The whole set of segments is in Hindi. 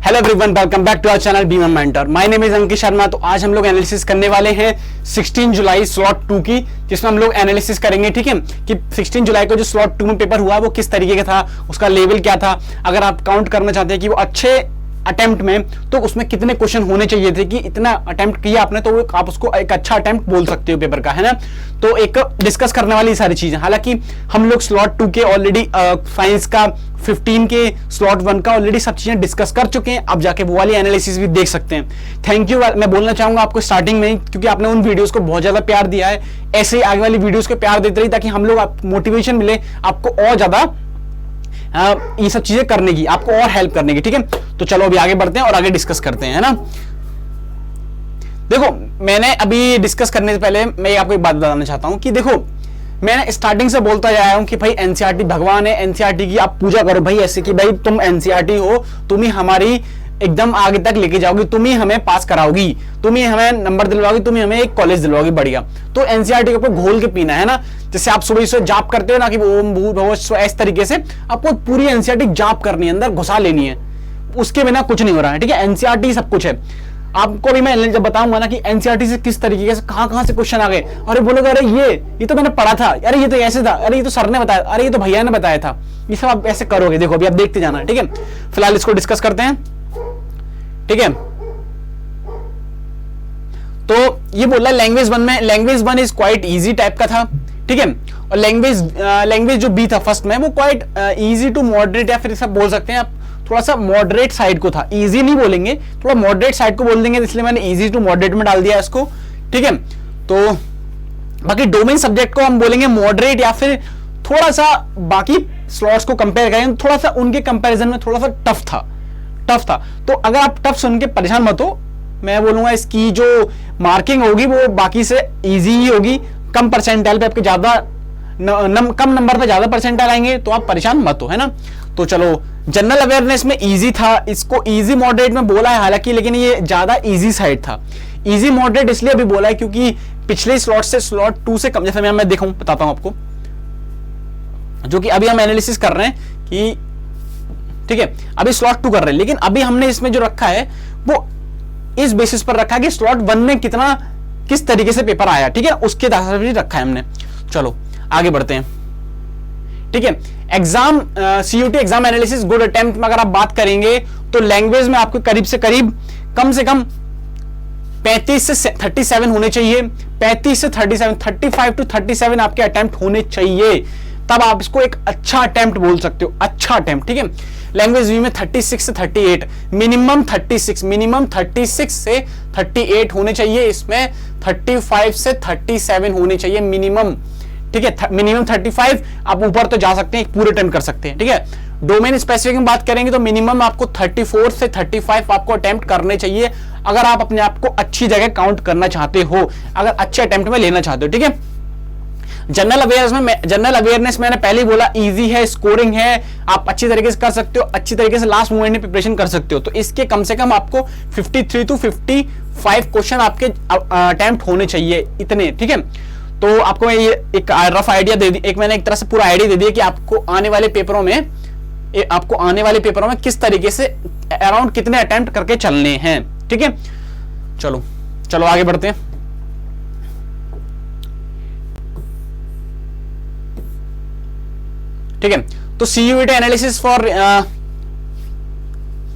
Hello everyone, welcome back to our channel Bima mentor. My name is Ankit Sharma. तो आज हम लोग एनालिसिस करने वाले हैं 16 जुलाई स्लॉट 2 की, जिसमें हम लोग एनालिसिस करेंगे, ठीक है, कि 16 जुलाई को जो स्लॉट 2 में पेपर हुआ वो किस तरीके का था, उसका लेवल क्या था। अगर आप काउंट करना चाहते हैं कि वो अच्छे अटेम्प्ट में तो उसमें कितने क्वेश्चन होने चाहिए थे, कि इतना अटेम्प्ट किया आपने तो आप उसको एक अच्छा अटेम्प्ट बोल सकते हो पेपर का, है ना। तो एक डिस्कस करने वाली सारी चीजें, हालांकि हम लोग स्लॉट 2 के ऑलरेडी साइंस का 15 के स्लॉट 1 का ऑलरेडी सब चीजें डिस्कस कर चुके हैं। अब जाके वो वाली एनालिसिस भी देख सकते हैं। थैंक यू मैं बोलना चाहूंगा आपको स्टार्टिंग में, क्योंकि आपने उन वीडियोस को बहुत ज्यादा प्यार दिया है। ऐसे ही आगे वाली वीडियोस को प्यार देते रहिए ताकि हम लोग मोटिवेशन मिले आपको और ज्यादा ये सब चीजें करने की, आपको और हेल्प करने की, ठीक है। तो चलो अभी आगे बढ़ते हैं और आगे डिस्कस करते हैं, है ना। देखो, मैंने अभी डिस्कस करने से पहले मैं आपको एक बात बताना चाहता हूं कि देखो, मैंने स्टार्टिंग से बोलता आया हूं कि भाई एनसीईआरटी भगवान है, एनसीईआरटी की आप पूजा करो भाई, ऐसे कि भाई तुम एनसीईआरटी हो, तुम ही हमारी एकदम आगे तक लेके जाओगी, तुम ही हमें पास कराओगी, तुम ही हमें नंबर दिलवाओगी, तुम ही हमें एक कॉलेज दिलवाओगी बढ़िया। तो एनसीईआरटी के ऊपर घोल के पीना है ना। जैसे आप सुबह सुबह जाप करते हो ना कि ओम भूर्भुवः स्वः, इस तरीके से आपको पूरी एनसीईआरटी जाप करनी है, अंदर घुसा लेनी है, उसके बिना कुछ नहीं हो रहा है, ठीक है। एनसीईआरटी सब कुछ है। आपको भी मैं जब बताऊंगा ना कि एनसीईआरटी से किस तरीके से कहां से क्वेश्चन आ गए, अरे बोलोगे अरे ये तो मैंने पढ़ा था, अरे ये तो ऐसे था, अरे ये तो सर ने बताया, अरे ये तो भैया ने बताया था, ये सब आप ऐसे करोगे। देखो अभी आप देखते जाना, ठीक है। फिलहाल इसको डिस्कस करते हैं, ठीक है। तो ये बोला लैंग्वेज 1 में, language 1 is quite easy type का था, ठीक है। और लैंग्वेज जो बी था फर्स्ट में, वो क्वाइट इजी टू मॉडरेट, या फिर सब बोल सकते हैं आप थोड़ा सा मॉडरेट साइड को था। इजी नहीं बोलेंगे, थोड़ा मॉडरेट साइड को बोल देंगे, इसलिए मैंने इजी टू मॉडरेट में डाल दिया इसको, ठीक है। तो बाकी डोमेन सब्जेक्ट को हम बोलेंगे मॉडरेट, या फिर थोड़ा सा बाकी स्लॉट्स को कंपेयर करें थोड़ा सा उनके कंपैरिजन में थोड़ा सा टफ था। तो अगर आप टफ सुन के परेशान मत हो, मैं बोलूंगा इसकी जो मार्किंग होगी वो बाकी से इजी ही होगी। कम परसेंटाइल पे आपके ज्यादा कम नंबर पे ज्यादा परसेंटाइल आएंगे, तो आप परेशान मत हो, है ना। तो चलो, जनरल अवेयरनेस में इजी था, इसको इजी मॉडरेट में बोला है हालांकि, लेकिन ये ज्यादा इजी साइड था। इजी मॉडरेट इसलिए भी बोला है क्योंकि पिछले स्लॉट से स्लॉट 2 से कम, जैसे मैं देखूं बताता हूं आपको, जो कि अभी हम एनालिसिस कर रहे हैं कि ठीक है, अभी स्लॉट 2 कर रहे हैं, लेकिन अभी हमने इसमें जो रखा है वो इस बेसिस पर रखा है कि स्लॉट 1 में किस तरीके से पेपर आया, ठीक है, उसके आधार पर रखा है हमने। चलो आगे बढ़ते हैं, ठीक है। Exam CUET exam analysis good attempt में अगर आप बात करेंगे तो लैंग्वेज में आपको करीब से करीब कम से कम 35 से 37 होने चाहिए। 35 से 37, 35 टू 37 आपके अटेम्प्ट होने चाहिए, तब आप इसको एक अच्छा अटेम्प्ट बोल सकते हो, अच्छा अटेम्प्ट, ठीक है। लैंग्वेज वी में 36 से 38, मिनिमम 36 से 38 होने चाहिए। इसमें 35 से 37 होने चाहिए मिनिमम, ठीक है। मिनिमम 35, आप ऊपर तो जा सकते हैं, पूरे अटेम्प्ट कर सकते हैं, ठीक है। डोमेन स्पेसिफिक में बात करेंगे तो मिनिमम आपको 34 से 35 आपको अटेम्प्ट करने चाहिए, अगर आप अपने आप को अच्छी जगह काउंट करना चाहते हो, अगर अच्छे अटेम्प्ट में लेना चाहते हो, ठीक है। जनरल अवेयरनेस मैंने पहले ही बोला इजी है, स्कोरिंग है, आप अच्छी तरीके से कर सकते हो, अच्छी तरीके से लास्ट मोमेंट में प्रिपरेशन कर सकते हो। तो इसके कम से कम आपको 53 टू 55 क्वेश्चन आपके अटेम्प्ट होने चाहिए, इतने, ठीक है। तो आपको ये एक रफ आइडिया दे दी, मैंने एक तरह से पूरा आइडिया दे दिया कि आपको आने वाले पेपरों में किस तरीके से अराउंड कितने अटेम्प्ट करके चलने हैं, ठीक है। चलो आगे बढ़ते हैं, ठीक है। तो सीयूईटी एनालिसिस फॉर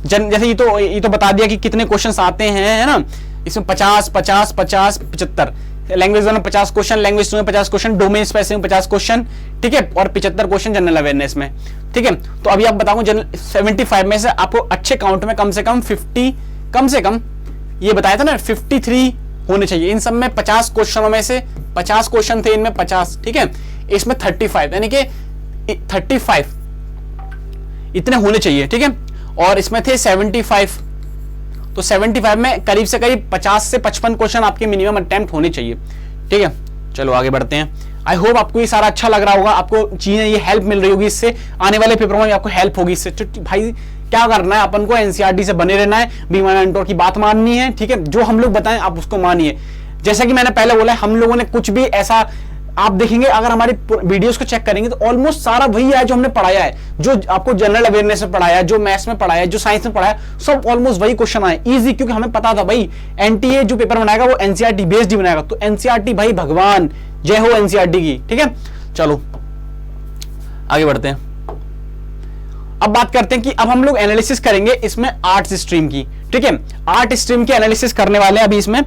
जैसे ये तो बता दिया कि कितने क्वेश्चंस आते हैं, है ना। इसमें 50, 50, 50, 75, लैंग्वेज 1 में 50 क्वेश्चन, लैंग्वेज 2 में 50 क्वेश्चन, डोमेन स्पेसिफिक में 50 क्वेश्चन, ठीक है, और 75 क्वेश्चन जनरल अवेयरनेस में, ठीक है। तो अभी आप बताऊं 75 में से आपको अच्छे काउंट में कम से कम 50, कम से कम ये बताया था ना 53 होने चाहिए। इन सब में 50 क्वेश्चनों में से 50 क्वेश्चन थे, इनमें 50, ठीक है। इसमें 35 यानी कि 35 इतने होने चाहिए, ठीक है। और इसमें थे 75, तो 75 में करीब से करीब 50 से 55 क्वेश्चन आपके मिनिमम अटेम्प्ट होने चाहिए, ठीक है। चलो आगे बढ़ते हैं। आई होप आपको ये सारा अच्छा लग रहा होगा, आपको चीजें ये हेल्प मिल रही होगी, इससे आने वाले पेपरों में आपको हेल्प होगी इससे। भाई क्या करना है, अपन को एनसीईआरटी से बने रहना है, बीमा मेंटर की बात माननी है, ठीक है। जो हम लोग बताएं आप उसको मानिए। जैसा कि मैंने पहले बोला, हम लोगों ने कुछ भी ऐसा आप देखेंगे अगर हमारी वीडियोस को चेक करेंगे तो ऑलमोस्ट सारा वही है जो हमने पढ़ाया है, जो आपको जनरल अवेयरनेस में पढ़ाया, जो मैथ्स में पढ़ाया, जो साइंस में पढ़ाया, सब ऑलमोस्ट वही क्वेश्चन आए इजी, क्योंकि हमें पता था भाई एनटीए जो पेपर बनाएगा वो एनसीईआरटी बेस्ड ही बनाएगा। तो एनसीईआरटी भाई भगवान, जय हो एनसीईआरटी की। ठीक है, चलो आगे बढ़ते हैं। अब बात करते हैं कि अब हम लोग एनालिसिस करेंगे इसमें आर्ट्स स्ट्रीम की। ठीक है, आर्ट स्ट्रीम की एनालिसिस करने वाले हैं अभी इसमें।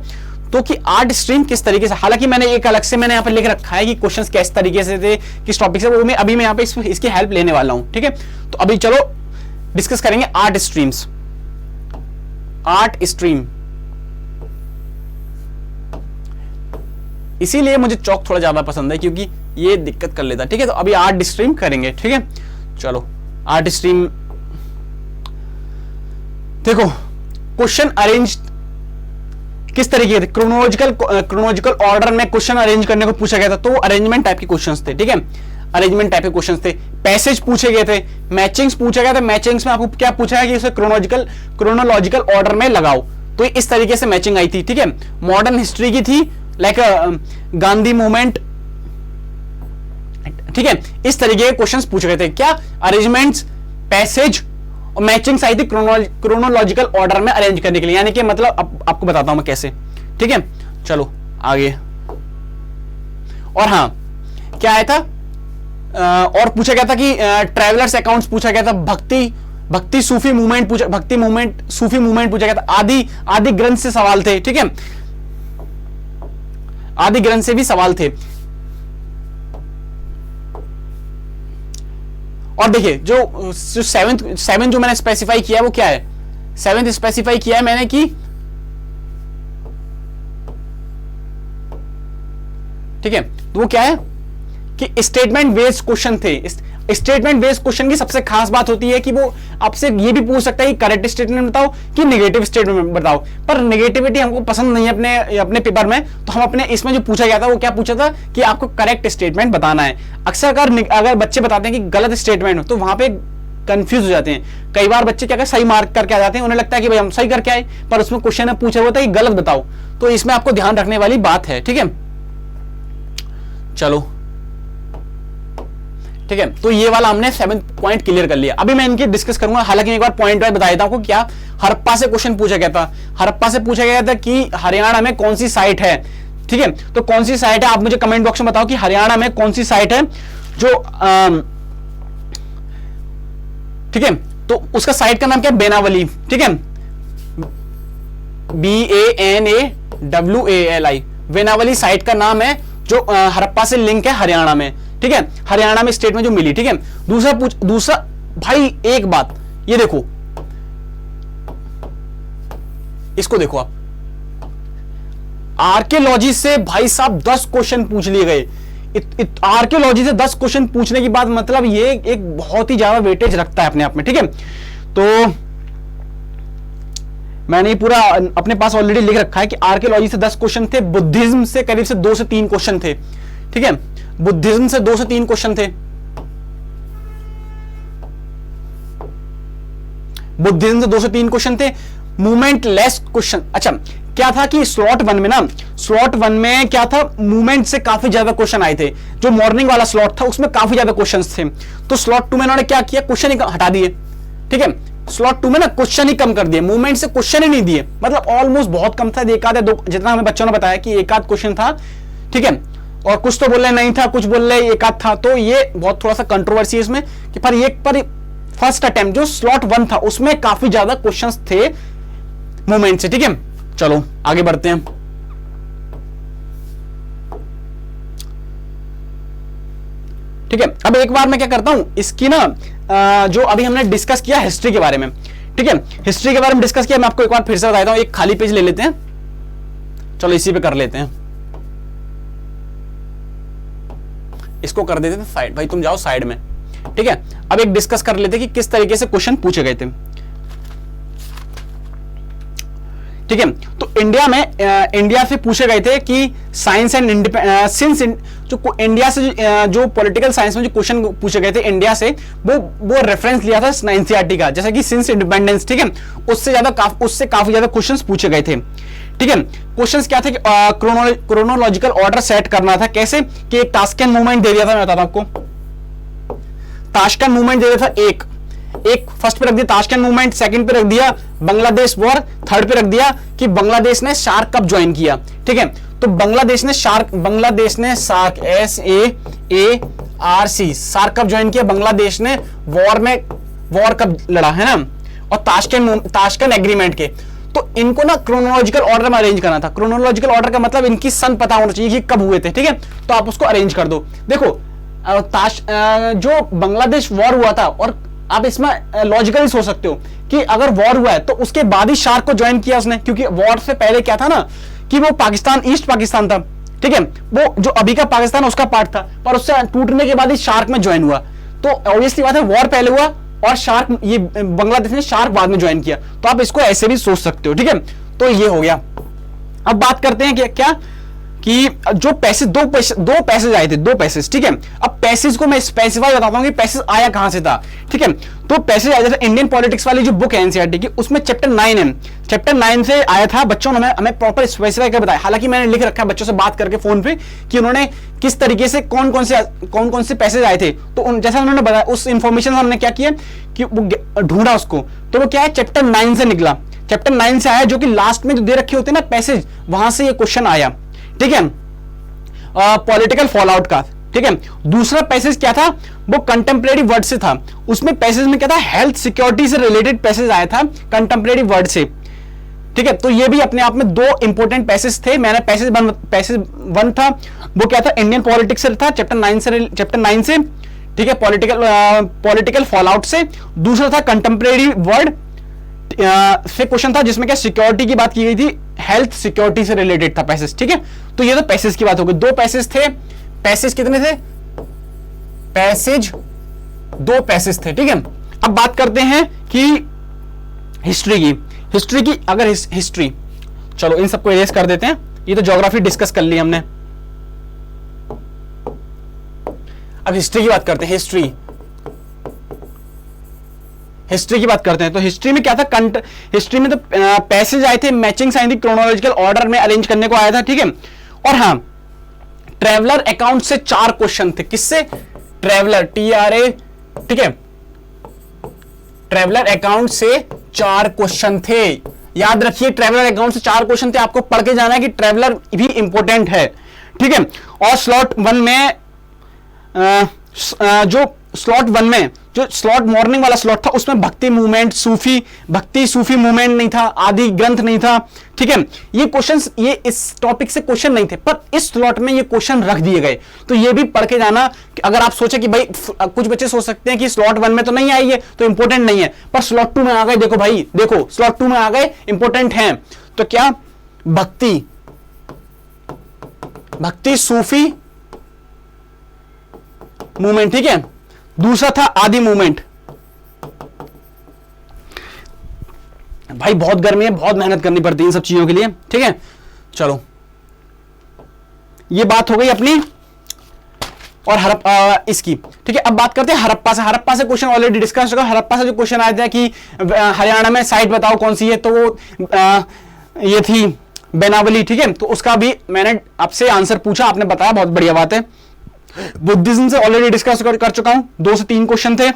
तो कि आर्ट स्ट्रीम किस तरीके से, हालांकि मैंने एक अलग से मैंने यहाँ पे लिख रखा है कि क्वेश्चंस किस तरीके से थे, किस टॉपिक से, वो मैं अभी मैं यहाँ पे इसकी हेल्प लेने वाला हूं। ठीक है, तो अभी चलो डिस्कस करेंगे आर्ट स्ट्रीम्स। आर्ट स्ट्रीम, इसीलिए मुझे चौक थोड़ा ज्यादा पसंद है क्योंकि ये दिक्कत कर लेता है। ठीक है, तो अभी आर्ट स्ट्रीम करेंगे। ठीक है, चलो आर्ट स्ट्रीम देखो, क्वेश्चन अरेंज किस तरीके थे, क्रोनोलॉजिकल ऑर्डर में क्वेश्चन अरेंज करने को पूछा गया था, तो अरेंजमेंट टाइप के क्वेश्चंस थे। ठीक है, अरेंजमेंट टाइप के क्वेश्चंस थे। पैसेज पूछे गए थे, मैचिंग्स पूछा गया था, मैचिंग्स में आपको क्या पूछा है कि उसे क्रोनोलॉजिकल ऑर्डर में लगाओ, तो इस तरीके से मैचिंग आई थी। ठीक है, मॉडर्न हिस्ट्री की थी, लाइक गांधी मूवमेंट। ठीक है, इस तरीके के क्वेश्चंस पूछे गए थे। क्या अरेंजमेंट्स, पैसेज और मैचिंग्स आई थी क्रोनोलॉजिकल ऑर्डर में अरेंज करने के लिए, यानी कि मतलब आपको बताता हूं मैं कैसे। ठीक है, चलो आगे। और हाँ, क्या आया था और पूछा गया था कि ट्रैवलर्स अकाउंट्स पूछा गया था, भक्ति सूफी मूवमेंट सूफी मूवमेंट पूछा गया था, आदि ग्रंथ से सवाल थे। ठीक है, आदि ग्रंथ से भी सवाल थे। और देखिए जो सेवेंथ जो मैंने स्पेसिफाई किया है वो क्या है, सेवेंथ स्पेसिफाई किया है मैंने कि, ठीक है, तो वो क्या है कि स्टेटमेंट बेस्ड क्वेश्चन थे। स्टेटमेंट बेस्ड क्वेश्चन की सबसे खास बात होती है कि वो आपसे ये भी पूछ सकता है कि करेक्ट स्टेटमेंट बताओ कि नेगेटिव स्टेटमेंट बताओ, पर नेगेटिविटी हमको पसंद नहीं है अपने पेपर में, तो हम अपने इसमें जो पूछा गया था वो क्या पूछा था कि आपको करेक्ट स्टेटमेंट बताना है। अक्सर अगर बच्चे बताते हैं कि गलत स्टेटमेंट हो तो वहां पे कंफ्यूज हो जाते हैं। कई बार बच्चे क्या सही मार्क करके आ जाते हैं, उन्हें लगता है कि भाई हम सही करके आए, पर उसमें क्वेश्चन में पूछा हुआ था कि गलत बताओ, तो इसमें आपको ध्यान रखने वाली बात है। ठीक है, चलो ठीक है, तो ये वाला हमने 7 पॉइंट क्लियर कर लिया। अभी मैं इनकी डिस्कस करूंगा, हालांकि एक बार पॉइंट वाइज बता देता हूं क्या हड़प्पा से क्वेश्चन पूछा गया था। हड़प्पा से पूछा गया था कि हरियाणा में कौन सी साइट है। ठीक है, तो कौन सी साइट है, आप मुझे कमेंट बॉक्स में बताओ कि हरियाणा में कौन सी साइट है जो ठीक है, तो उसका साइट का नाम क्या है, बेनावली। ठीक है, BANAWALI, बेनावली साइट का नाम है जो हड़प्पा से लिंक है हरियाणा में। ठीक है, हरियाणा में स्टेट में जो मिली। ठीक है, दूसरा भाई एक बात ये देखो, इसको देखो आप, आर्कियोलॉजी से भाई साहब 10 क्वेश्चन पूछ लिए गए। आर्कियोलॉजी से 10 क्वेश्चन पूछने की बात मतलब ये एक बहुत ही ज्यादा वेटेज रखता है अपने आप में। ठीक है, तो मैंने ये पूरा अपने पास ऑलरेडी लिख रखा है कि आर्कियोलॉजी से 10 क्वेश्चन थे, बुद्धिज्म से करीब से 2 से 3 क्वेश्चन थे। ठीक है, बुद्धिज्म से 2 से 3 क्वेश्चन थे, बुद्धिज्म से 2 से 3 क्वेश्चन थे, मूवमेंट लेस क्वेश्चन। अच्छा, क्या था कि स्लॉट 1 में क्या था, मूवमेंट से काफी ज्यादा क्वेश्चन आए थे। जो मॉर्निंग वाला स्लॉट था उसमें काफी ज्यादा क्वेश्चंस थे, तो स्लॉट 2 में उन्होंने क्या किया, क्वेश्चन ही हटा दिए। ठीक है, स्लॉट 2 में ना क्वेश्चन ही कम कर दिए, मूवमेंट से क्वेश्चन ही नहीं दिए, मतलब ऑलमोस्ट बहुत कम था, एक आध दो, जितना हमें बच्चों ने बताया कि एक आध क्वेश्चन था। ठीक है, और कुछ तो बोल रहे नहीं था, कुछ बोल रहे एक आध था, तो ये बहुत थोड़ा सा कंट्रोवर्सी है इसमें कि पर फर्स्ट अटेम्प्ट जो स्लॉट 1 था उसमें काफी ज्यादा क्वेश्चंस थे मूवमेंट से। ठीक है, चलो आगे बढ़ते हैं। ठीक है, अब एक बार मैं क्या करता हूं, इसकी ना जो अभी हमने डिस्कस किया हिस्ट्री के बारे में। ठीक है, हिस्ट्री के बारे में डिस्कस किया, मैं आपको एक बार फिर से बताता हूं। एक खाली पेज ले लेते हैं, चलो इसी पे कर लेते हैं, इसको कर देते थे साइड, भाई तुम जाओ साइड में। ठीक है, अब एक डिस्कस कर लेते कि किस तरीके से क्वेश्चन पूछे गए थे। ठीक है, तो इंडिया से पूछे गए थे कि साइंस एंड सिंस जो इंडिया से जो पॉलिटिकल साइंस में जो क्वेश्चन पूछे गए थे इंडिया से, वो रेफरेंस लिया था एनसीईआरटी का, जैसे कि सिंस इंडिपेंडेंस। ठीक है, उससे काफी ज्यादा क्वेश्चंस पूछे गए थे। ठीक है। क्वेश्चंस क्या थे कि क्रोनोलॉजिकल ऑर्डर सेट करना था, कैसे कि एक टास्केन मूवमेंट दे दिया था, मैं बताता हूं आपको। ताशकंद मूवमेंट दे दिया था, एक फर्स्ट पे रख दिया ताशकंद मूवमेंट, सेकंड पे रख दिया बांग्लादेश वॉर, थर्ड पे रख दिया कि बांग्लादेश ने सार्क कब ज्वाइन किया। ठीक है, तो बांग्लादेश ने सार्क SAARC सार्क कब ज्वाइन किया, बांग्लादेश ने वॉर कब लड़ा, है ना, और ताशकंद एग्रीमेंट के। तो इनको ना क्रोनोलॉजिकल ऑर्डर में अरेंज करना था। क्रोनोलॉजिकल ऑर्डर का मतलब इनकी सन पता होना चाहिए कि कब हुए थे। ठीक है, तो आप उसको अरेंज कर दो। देखो जो बांग्लादेश वॉर हुआ था, और आप इसमें लॉजिकली सोच सकते हो कि अगर वॉर हुआ है तो उसके बाद ही सार्क को ज्वाइन किया उसने, क्योंकि वॉर से पहले क्या था ना कि वो पाकिस्तान, ईस्ट पाकिस्तान था। ठीक है, वो जो अभी का पाकिस्तान उसका पार्ट था, पर उससे टूटने के बाद ही सार्क में ज्वाइन हुआ। तो ऑब्वियसली बात है, वॉर पहले हुआ और सार्क, ये बांग्लादेश ने सार्क बाद में ज्वाइन किया। तो आप इसको ऐसे भी सोच सकते हो। ठीक है, तो ये हो गया। अब बात करते हैं क्या कि जो पैसेज, दो पैसेज आए थे, दो पैसेज। ठीक है, अब पैसेज को मैं स्पेसिफाई बताता हूं कि पैसेज आया कहां से था। ठीक है, तो पैसेज आया था इंडियन पॉलिटिक्स वाली जो बुक है एनसीईआरटी की, उसमें चैप्टर 9 है। चैप्टर 9 से आया था। बच्चों ने हमें प्रॉपर स्पेसिफाई कर बताया, हालांकि मैंने लिख रखा है बच्चों से बात करके फोन पे कि उन्होंने किस तरीके से कौन कौन से पैसेज आए थे। तो जैसा उन्होंने बताया, उस इंफॉर्मेशन हमने क्या किया कि वो ढूंढा उसको, तो वो क्या है, चैप्टर 9 से निकला। चैप्टर 9 से आया, जो कि लास्ट में जो दे रखे होते हैं ना पैसेज, वहां से ये क्वेश्चन आया। ठीक है, पॉलिटिकल फॉलआउट का। ठीक है, दूसरा पैसेज क्या था, वो कंटेम्परेरी वर्ड से था। उसमें पैसेज में क्या था, हेल्थ सिक्योरिटी से रिलेटेड पैसेज आया था कंटेम्परेरी वर्ड से। ठीक है, तो ये भी अपने आप में दो इंपॉर्टेंट पैसेज थे। मैंने पैसेज 1 था वो क्या था, इंडियन पॉलिटिक्स से था, चैप्टर 9 से। ठीक है, पॉलिटिकल फॉलआउट से। दूसरा था कंटेम्परेरी वर्ड से क्वेश्चन था, जिसमें क्या सिक्योरिटी की बात की गई थी, हेल्थ सिक्योरिटी से रिलेटेड था पैसेज। ठीक है, तो ये तो पैसेज की बात हो गई। दो पैसेज थे। पैसेज कितने थे, दो पैसेज थे। ठीक है, अब बात करते हैं कि हिस्ट्री की अगर हिस्ट्री, चलो इन सबको इरेज कर देते हैं। ये तो ज्योग्राफी डिस्कस कर ली हमने, अब हिस्ट्री की बात करते हैं। हिस्ट्री की बात करते हैं। तो हिस्ट्री में क्या था, हिस्ट्री में तो पैसेज आए थे, मैचिंग साइन थी, क्रोनोलॉजिकल ऑर्डर में अरेंज करने को आया था। ठीक है, और हाँ, ट्रेवलर अकाउंट से 4 क्वेश्चन थे। किससे, ट्रेवलर, TRA। ठीक है, ट्रेवलर अकाउंट से 4 क्वेश्चन थे। याद रखिए, ट्रेवलर अकाउंट से 4 क्वेश्चन थे। आपको पढ़ के जाना है कि ट्रेवलर भी इंपॉर्टेंट है। ठीक है, और स्लॉट 1 में जो स्लॉट मॉर्निंग वाला स्लॉट था, उसमें भक्ति मूवमेंट, सूफी मूवमेंट नहीं था, आदि ग्रंथ नहीं था। ठीक है, ये क्वेश्चंस, ये इस टॉपिक से क्वेश्चन नहीं थे, पर इस स्लॉट में ये क्वेश्चन रख दिए गए। तो ये भी पढ़ के जाना। अगर आप सोचे कि भाई, कुछ बच्चे सोच सकते हैं कि स्लॉट 1 में तो नहीं आई है तो इंपॉर्टेंट नहीं है, पर स्लॉट 2 में आ गए। देखो भाई, देखो स्लॉट 2 में आ गए, इंपॉर्टेंट है। तो क्या, भक्ति सूफी मूवमेंट। ठीक है, दूसरा था आदि मूवमेंट। भाई बहुत गर्मी है, बहुत मेहनत करनी पड़ती है इन सब चीजों के लिए। ठीक है, चलो ये बात हो गई अपनी और इसकी। ठीक है, अब बात करते हैं हड़प्पा से। हड़प्पा से क्वेश्चन ऑलरेडी डिस्कस हो गया। हड़प्पा से जो क्वेश्चन आया था कि हरियाणा में साइट बताओ कौन सी है, तो वो ये थी बेनावली। ठीक है, तो उसका भी मैंने आपसे आंसर पूछा, आपने बताया, बहुत बढ़िया बात है। बुद्धिज्म से ऑलरेडी डिस्कस कर चुका हूं, 2 से 3 क्वेश्चन थे।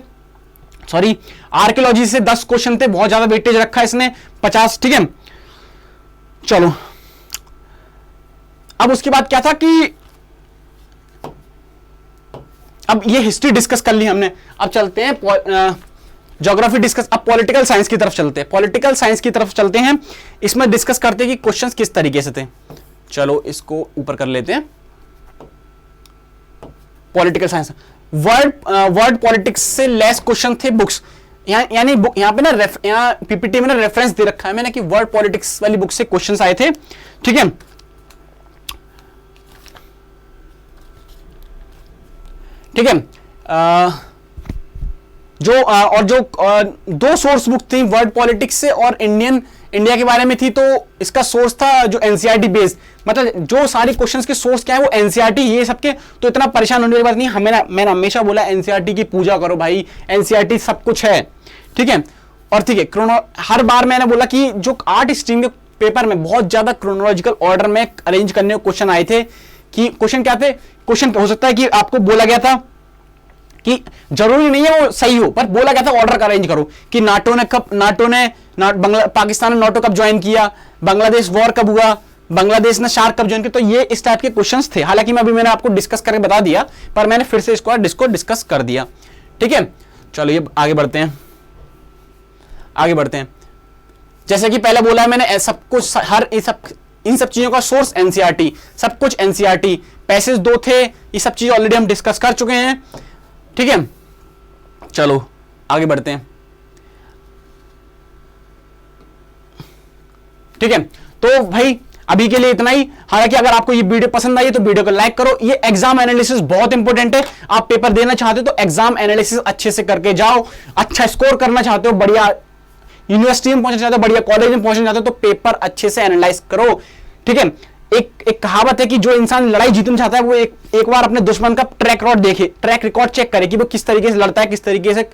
सॉरी, आर्कियोलॉजी से 10 क्वेश्चन थे, बहुत ज्यादा वेटेज रखा है इसने, 50। ठीक है, चलो अब उसके बाद क्या था कि अब ये हिस्ट्री डिस्कस कर ली हमने, अब चलते हैं ज्योग्राफी डिस्कस। अब पॉलिटिकल साइंस की तरफ चलते हैं। पॉलिटिकल साइंस की तरफ चलते हैं, इसमें डिस्कस करते हैं कि क्वेश्चंस किस तरीके से थे। चलो इसको ऊपर कर लेते हैं। पॉलिटिकल साइंस, वर्ड पॉलिटिक्स से लेस क्वेश्चन थे बुक्स, यानी यहां पे ना यहां पीपीटी में ना रेफरेंस दे रखा है मैंने कि वर्ड पॉलिटिक्स वाली बुक से क्वेश्चंस आए थे। ठीक है, ठीक है, जो 2 सोर्स बुक थी वर्ड पॉलिटिक्स से और इंडिया के बारे में थी। तो इसका सोर्स था जो एनसीईआरटी बेस्ड, मतलब जो सारे क्वेश्चंस के सोर्स क्या है वो एनसीईआरटी, ये सबके। तो इतना परेशान होने की बात नहीं। मैंने हमेशा बोला एनसीईआरटी की पूजा करो भाई, एनसीईआरटी सब कुछ है। ठीक है, और ठीक है, हर बार मैंने बोला कि जो 8 स्ट्रीम के पेपर में बहुत ज्यादा क्रोनोलॉजिकल ऑर्डर में अरेंज करने को क्वेश्चन आए थे। कि क्वेश्चन क्या थे, क्वेश्चन हो सकता है कि आपको बोला गया था कि जरूरी नहीं है वो सही हो, पर बोला गया था ऑर्डर का अरेंज करो कि पाकिस्तान ने नाटो कब ज्वाइन किया, बांग्लादेश वॉर कब हुआ, बांग्लादेश ने शार्क कब ज्वाइन किया। तो ये इस टाइप के क्वेश्चंस थे। हालांकि मैंने आपको डिस्कस करके बता दिया, पर मैंने फिर से इसको डिस्कस कर दिया। ठीक है, चलो ये आगे बढ़ते हैं। जैसे कि पहले बोला है मैंने, सब कुछ इन सब चीजों का सोर्स एनसीईआरटी, सब कुछ एनसीईआरटी। पैसेज 2 थे, ये सब चीज ऑलरेडी हम डिस्कस कर चुके हैं। ठीक है, चलो आगे बढ़ते हैं। ठीक है, तो भाई अभी के लिए इतना ही। हालांकि अगर आपको ये वीडियो पसंद आई तो वीडियो को लाइक करो। ये एग्जाम एनालिसिस बहुत इंपॉर्टेंट है। आप पेपर देना चाहते हो तो एग्जाम एनालिसिस अच्छे से करके जाओ। अच्छा स्कोर करना चाहते हो, बढ़िया यूनिवर्सिटी में पहुंचना चाहते हो, बढ़िया कॉलेज में पहुंचना चाहते हो, तो पेपर अच्छे से एनालाइज करो। ठीक है, एक कहावत है कि जो इंसान लड़ाई जीतना चाहता है वो एक बार अपने दुश्मन का ट्रैक रिकॉर्ड चेक करे कि वो किस तरीके से लड़ता है, किस तरीके से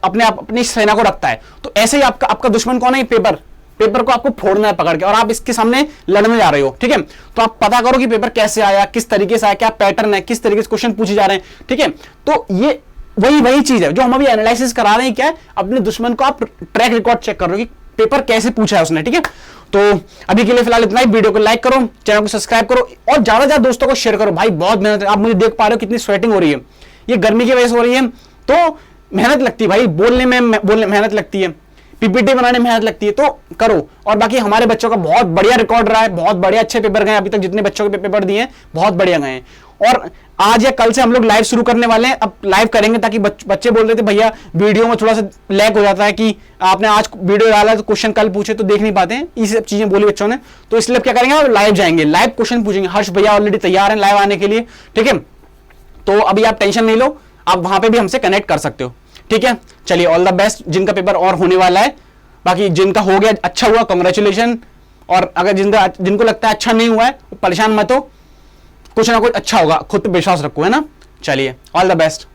अपनी सेना को रखता है। तो ऐसे ही आपका दुश्मन कौन है? पेपर को आपको फोड़ना है पकड़ के, और आप इसके सामने लड़ने जा रहे हो। ठीक है, तो आप पता करो कि पेपर कैसे आया, किस तरीके से आया, क्या पैटर्न है, किस तरीके से क्वेश्चन पूछे जा रहे हैं। ठीक है, तो ये वही चीज है जो हम अभी एनालिसिस करा रहे हैं। क्या है? अपने दुश्मन को आप ट्रैक रिकॉर्ड चेक कर रहे हो कि पेपर कैसे पूछा है उसने। ठीक है, तो अभी के लिए फिलहाल इतना ही। वीडियो को लाइक करो, चैनल को सब्सक्राइब करो और ज्यादा से ज्यादा दोस्तों को शेयर करो। भाई बहुत मेहनत है, आप मुझे देख पा रहे हो कितनी स्वेटिंग हो रही है, ये गर्मी की वजह से हो रही है। तो मेहनत लगती है भाई, बोलने में मेहनत लगती है, पीपीटी बनाने में मेहनत लगती है, तो करो। और बाकी हमारे बच्चों का बहुत बढ़िया रिकॉर्ड रहा है, बहुत बढ़िया अच्छे पेपर गए अभी तक, जितने बच्चों के पेपर दिए बहुत बढ़िया गए हैं। और आज या कल से हम लोग लाइव शुरू करने वाले हैं। अब लाइव करेंगे ताकि बच्चे बोल रहे थे भैया वीडियो में थोड़ा सा लैग हो जाता है कि आपने आज वीडियो डाला तो क्वेश्चन कल पूछे तो देख नहीं पाते हैं, ये सब चीजें बोली बच्चों ने। तो इसलिए क्या करेंगे, लाइव जाएंगे, लाइव क्वेश्चन पूछेंगे। हर्ष भैया ऑलरेडी तैयार हैं लाइव आने के लिए। ठीक है, तो अभी आप टेंशन नहीं लो, आप वहां पे भी हमसे कनेक्ट कर सकते हो। ठीक है, चलिए ऑल द बेस्ट जिनका पेपर और होने वाला है। बाकी जिनका हो गया अच्छा हुआ, कांग्रेचुलेशन। और अगर जिनको लगता है अच्छा नहीं हुआ है परेशान मत हो, कुछ ना कुछ अच्छा होगा, खुद पे विश्वास रखो, है ना। चलिए ऑल द बेस्ट।